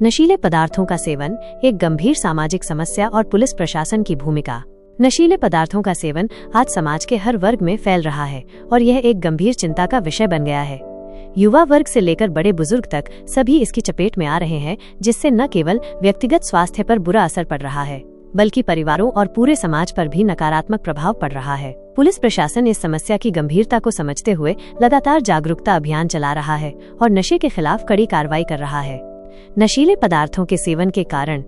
नशीले पदार्थों का सेवन एक गंभीर सामाजिक समस्या और पुलिस प्रशासन की भूमिका। नशीले पदार्थों का सेवन आज समाज के हर वर्ग में फैल रहा है और यह एक गंभीर चिंता का विषय बन गया है। युवा वर्ग से लेकर बड़े बुजुर्ग तक सभी इसकी चपेट में आ रहे हैं, जिससे न केवल व्यक्तिगत स्वास्थ्य पर बुरा असर पड़ रहा है बल्कि परिवारों और पूरे समाज पर भी नकारात्मक प्रभाव पड़ रहा है। पुलिस प्रशासन इस समस्या की गंभीरता को समझते हुए लगातार जागरूकता अभियान चला रहा है और नशे के खिलाफ कड़ी कार्रवाई कर रहा है। नशीले पदार्थों के सेवन के कारण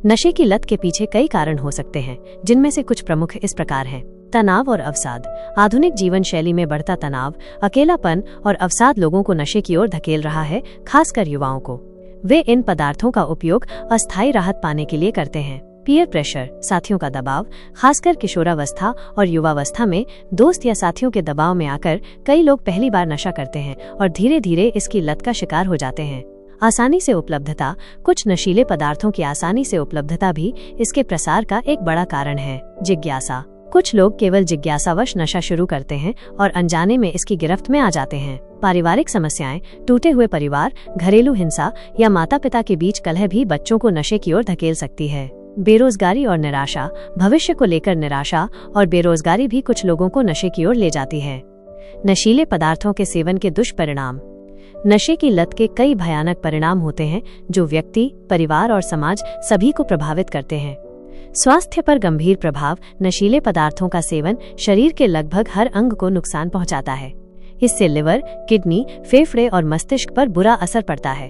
नशे की लत के पीछे कई कारण हो सकते हैं, जिनमें से कुछ प्रमुख इस प्रकार हैं। तनाव और अवसाद। आधुनिक जीवन शैली में बढ़ता तनाव, अकेलापन और अवसाद लोगों को नशे की ओर धकेल रहा है, खासकर युवाओं को। वे इन पदार्थों का उपयोग अस्थायी राहत पाने के लिए करते हैं। पीयर प्रेशर, साथियों का दबाव। खासकर किशोरावस्था और युवावस्था में दोस्त या साथियों के दबाव में आकर कई लोग पहली बार नशा करते हैं और धीरे धीरे इसकी लत का शिकार हो जाते हैं। आसानी से उपलब्धता। कुछ नशीले पदार्थों की आसानी से उपलब्धता भी इसके प्रसार का एक बड़ा कारण है। जिज्ञासा। कुछ लोग केवल जिज्ञासावश नशा शुरू करते हैं और अनजाने में इसकी गिरफ्त में आ जाते हैं। पारिवारिक समस्याएं। टूटे हुए परिवार, घरेलू हिंसा या माता पिता के बीच कलह भी बच्चों को नशे की ओर धकेल सकती है। बेरोजगारी और निराशा। भविष्य को लेकर निराशा और बेरोजगारी भी कुछ लोगों को नशे की ओर ले जाती है। नशीले पदार्थों के सेवन के दुष्परिणाम। नशे की लत के कई भयानक परिणाम होते हैं जो व्यक्ति, परिवार और समाज सभी को प्रभावित करते हैं। स्वास्थ्य पर गंभीर प्रभाव। नशीले पदार्थों का सेवन शरीर के लगभग हर अंग को नुकसान पहुंचाता है। इससे लिवर, किडनी, फेफड़े और मस्तिष्क पर बुरा असर पड़ता है।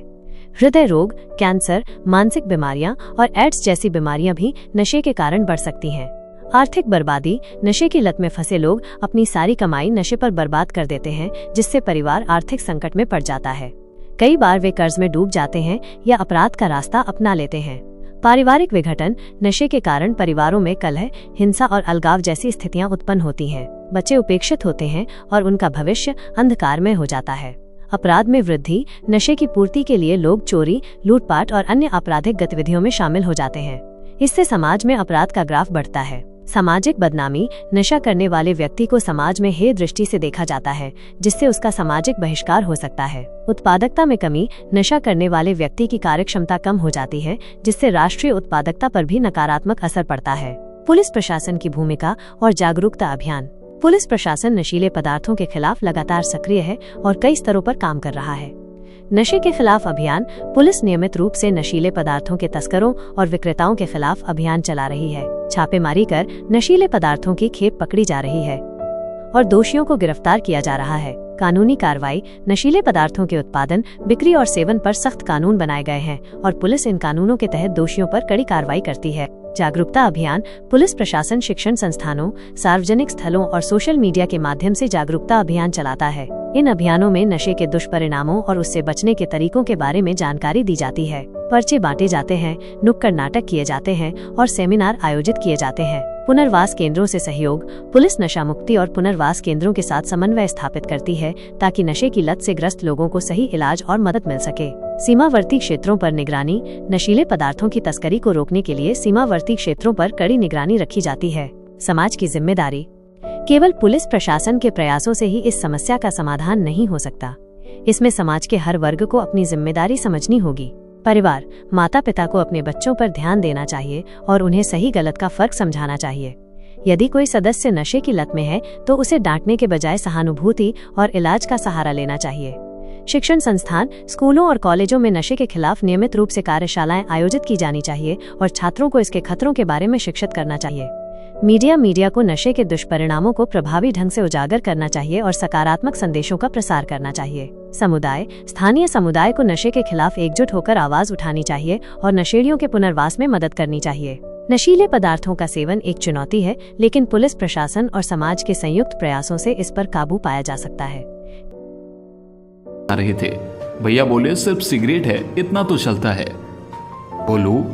हृदय रोग, कैंसर, मानसिक बीमारियां और एड्स जैसी बीमारियां भी नशे के कारण बढ़ सकती हैं। आर्थिक बर्बादी। नशे की लत में फंसे लोग अपनी सारी कमाई नशे पर बर्बाद कर देते हैं, जिससे परिवार आर्थिक संकट में पड़ जाता है। कई बार वे कर्ज में डूब जाते हैं या अपराध का रास्ता अपना लेते हैं। पारिवारिक विघटन। नशे के कारण परिवारों में कलह, हिंसा और अलगाव जैसी स्थितियां उत्पन्न होती हैं। बच्चे उपेक्षित होते हैं और उनका भविष्य अंधकारमय हो जाता है। अपराध में वृद्धि। नशे की पूर्ति के लिए लोग चोरी, लूटपाट और अन्य आपराधिक गतिविधियों में शामिल हो जाते हैं। इससे समाज में अपराध का ग्राफ बढ़ता है। सामाजिक बदनामी। नशा करने वाले व्यक्ति को समाज में हेय दृष्टि से देखा जाता है, जिससे उसका सामाजिक बहिष्कार हो सकता है। उत्पादकता में कमी। नशा करने वाले व्यक्ति की कार्यक्षमता कम हो जाती है, जिससे राष्ट्रीय उत्पादकता पर भी नकारात्मक असर पड़ता है। पुलिस प्रशासन की भूमिका और जागरूकता अभियान। पुलिस प्रशासन नशीले पदार्थों के खिलाफ लगातार सक्रिय है और कई स्तरों पर काम कर रहा है। नशे के खिलाफ अभियान। पुलिस नियमित रूप से नशीले पदार्थों के तस्करों और विक्रेताओं के खिलाफ अभियान चला रही है। छापेमारी कर नशीले पदार्थों की खेप पकड़ी जा रही है और दोषियों को गिरफ्तार किया जा रहा है। कानूनी कार्रवाई। नशीले पदार्थों के उत्पादन, बिक्री और सेवन पर सख्त कानून बनाए गए हैं और पुलिस इन कानूनों के तहत दोषियों पर कड़ी कार्रवाई करती है। जागरूकता अभियान। पुलिस प्रशासन शिक्षण संस्थानों, सार्वजनिक स्थलों और सोशल मीडिया के माध्यम से जागरूकता अभियान चलाता है। इन अभियानों में नशे के दुष्परिणामों और उससे बचने के तरीकों के बारे में जानकारी दी जाती है। पर्चे बांटे जाते हैं, नुक्कड़ नाटक किए जाते हैं और सेमिनार आयोजित किए जाते हैं। पुनर्वास केंद्रों से सहयोग। पुलिस नशा मुक्ति और पुनर्वास केंद्रों के साथ समन्वय स्थापित करती है ताकि नशे की लत से ग्रस्त लोगों को सही इलाज और मदद मिल सके। सीमावर्ती क्षेत्रों पर निगरानी। नशीले पदार्थों की तस्करी को रोकने के लिए सीमावर्ती क्षेत्रों पर कड़ी निगरानी रखी जाती है। समाज की जिम्मेदारी। केवल पुलिस प्रशासन के प्रयासों से ही इस समस्या का समाधान नहीं हो सकता। इसमें समाज के हर वर्ग को अपनी जिम्मेदारी समझनी होगी। परिवार, माता पिता को अपने बच्चों पर ध्यान देना चाहिए और उन्हें सही गलत का फर्क समझाना चाहिए। यदि कोई सदस्य नशे की लत में है तो उसे डांटने के बजाय सहानुभूति और इलाज का सहारा लेना चाहिए। शिक्षण संस्थान, स्कूलों और कॉलेजों में नशे के खिलाफ नियमित रूप से कार्यशालाएं आयोजित की जानी चाहिए और छात्रों को इसके खतरों के बारे में शिक्षित करना चाहिए। मीडिया को नशे के दुष्परिणामों को प्रभावी ढंग से उजागर करना चाहिए और सकारात्मक संदेशों का प्रसार करना चाहिए। समुदाय, स्थानीय समुदाय को नशे के खिलाफ एकजुट होकर आवाज उठानी चाहिए और नशेड़ियों के पुनर्वास में मदद करनी चाहिए। नशीले पदार्थों का सेवन एक चुनौती है, लेकिन पुलिस प्रशासन और समाज के संयुक्त प्रयासों से इस पर काबू पाया जा सकता है। रहे थे भैया बोले सिर्फ सिगरेट है, इतना तो चलता है। बोलू,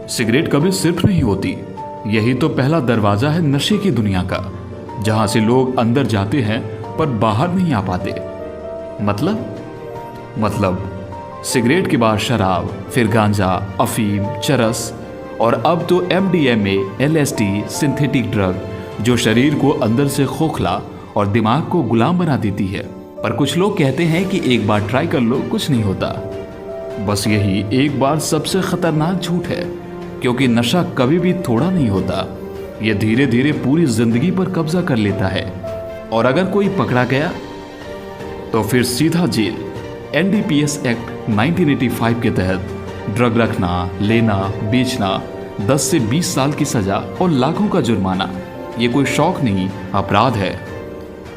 सिगरेट कभी सिर्फ नहीं होती, यही तो पहला दरवाजा है नशे की दुनिया का, जहां से लोग अंदर जाते हैं पर बाहर नहीं आ पाते। मतलब सिगरेट के बाद शराब, फिर गांजा, अफीम, चरस और अब तो MDMA, LSD, सिंथेटिक ड्रग जो शरीर को अंदर से खोखला और दिमाग को गुलाम बना देती है। पर कुछ लोग कहते हैं कि एक बार ट्राई कर लो, कुछ नहीं होता। बस यही एक बार सबसे खतरनाक झूठ है, क्योंकि नशा कभी भी थोड़ा नहीं होता। यह धीरे धीरे पूरी जिंदगी पर कब्जा कर लेता है, और अगर कोई पकड़ा गया तो फिर सीधा जेल। NDPS एक्ट 1985 के तहत ड्रग रखना, लेना, बेचना 10 से 20 साल की सजा और लाखों का जुर्माना। ये कोई शौक नहीं, अपराध है।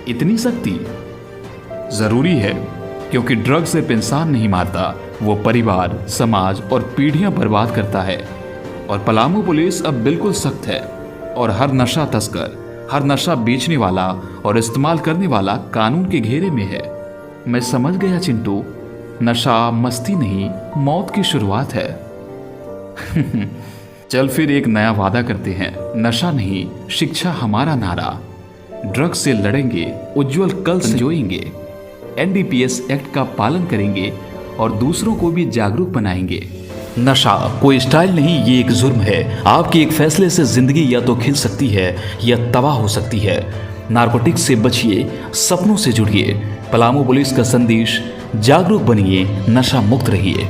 इतनी सख्ती जरूरी है क्योंकि ड्रग सिर्फ इंसान नहीं मारता, वो परिवार, समाज और पीढ़ियां बर्बाद करता है। और पलामू पुलिस अब बिल्कुल सख्त है, और हर नशा तस्कर, हर नशा बेचने वाला और इस्तेमाल करने वाला कानून के घेरे में है। मैं समझ गया चिंटू, नशा मस्ती नहीं, मौत की शुरुआत है। चल फिर एक नया वादा करते हैं, नशा नहीं, शिक्षा हमारा नारा। ड्रग्स से लड़ेंगे, उज्जवल कल संजोएंगे, NDPS एक्ट का पालन करेंगे और दूसरों को भी जागरूक बनाएंगे। नशा कोई स्टाइल नहीं, ये एक जुर्म है। आपके एक फैसले से जिंदगी या तो खिल सकती है या तबाह हो सकती है। नारकोटिक्स से बचिए, सपनों से जुड़िए। पलामू पुलिस का संदेश, जागरूक बनिए, नशा मुक्त रहिए।